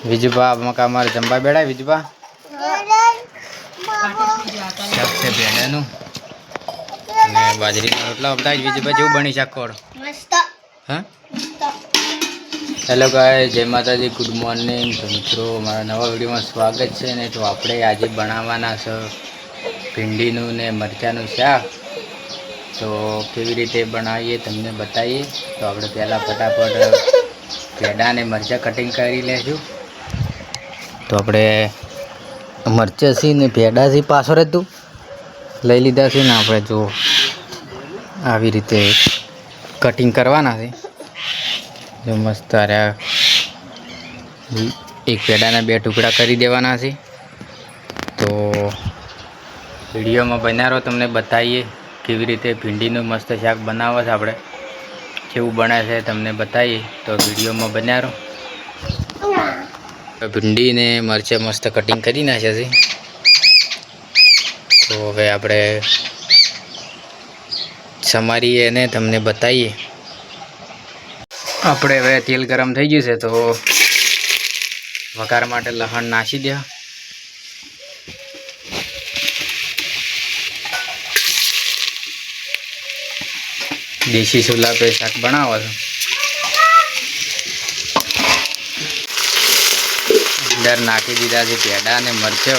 विजुबा मका मार जंबा बेड़ा विजुबा सबसे भेड़ानु ने बाजरी रोटला बताई विजुबा जेव बनी शाकोड़ मस्त हां हेलो गाइस जय माता दी गुड मॉर्निंग तो मित्रों हमारा नवा वीडियो में स्वागत है ने तो આપણે આજે બનાવવાના છે ભીંડીનું ને મરચાનું શાક તો કેવી રીતે બનાવીએ તમને બતાવીએ તો આપણે પહેલા ફટાફટ ભેડા ને મરચા કટિંગ કરી લેશું તો આપણે મરચા સી ને ભેડા સી પાછળ હતું લઈ લીધા છે ને આપણે જો આવી રીતે કટિંગ કરવાના છે जो मस्त आ रहा एक पेड़ा बे टुकड़ा कर देवाना है तो वीडियो में बना रहो तमने बताइए केवी रीते भींडी मस्त शाक बनावे आपणे केवुं बने छे तमने बताइए तो वीडियो में बना रहो। भींडी ने मरचा मस्त कटिंग करी नाख्या छे तो हवे आपणे समारीए ने तमने बताइए। આપણે હવે તેલ ગરમ થઈ ગયું છે તો વઘાર માટે લસણ નાખી દે। દેશી ચૂલા पे શાક બનાવો છો અંદર નાખી દીધા છે ભેડા અને મરચો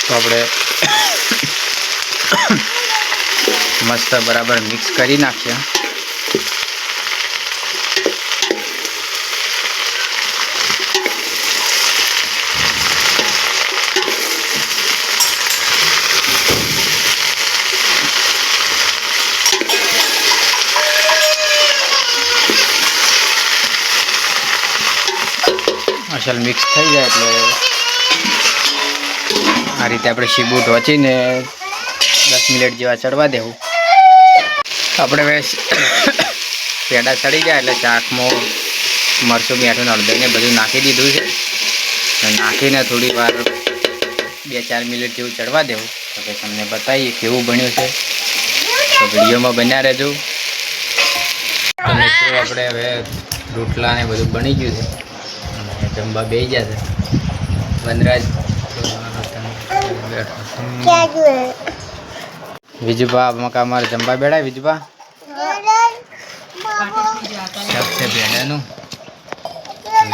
તો આપણે મસ્ત બરાબર મિક્સ કરી નાખીએ। असल मिक्स थी जाए એટલે आ रीते આપણે शीबू ढोचीने 10 मिनिट जेवा चढ़वा देवुं। આપણે पेड़ा चढ़ी जाए એટલે શાકમાં મરચું મીઠું હળદર ને બધું નાખી દીધું છે નાખીને થોડી વાર 2-4 મિનિટ જેવું ચડવા દેવું તો કે તમને બતાવીએ કેવું બન્યું છે તો વિડીયોમાં બન્યા રહેજો। તો મિત્રો આપણે હવે રોટલા ને બધું બની ગયું છે जंबा बेही जाते वनराज विजुबा मका मार जंबा बेड़ा विजुबा सबसे भेड़ानु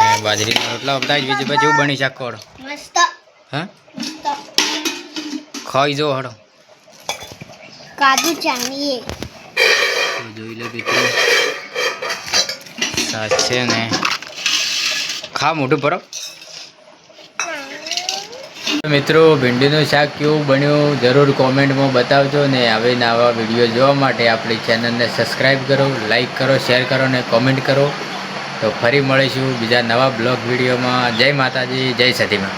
ने बाजरी रोटला बताई विजुबा जेव बनी शाकोड़ मस्त हां खाई जो हड़ो काजू चाहिए तो જોઈ લે મિત્રો સાચે ને खा मोटू पर मित्रों भींडी शाक केवुं बन्युं जरूर कॉमेंट में बतावजो ने आवे नवा विडियो जोवा माटे आपणी चेनल ने सब्सक्राइब करो लाइक करो शेर करो ने कॉमेंट करो तो फरी मळीशुं बीजा नवा ब्लॉग विडियो में। जय माताजी जय सती मां।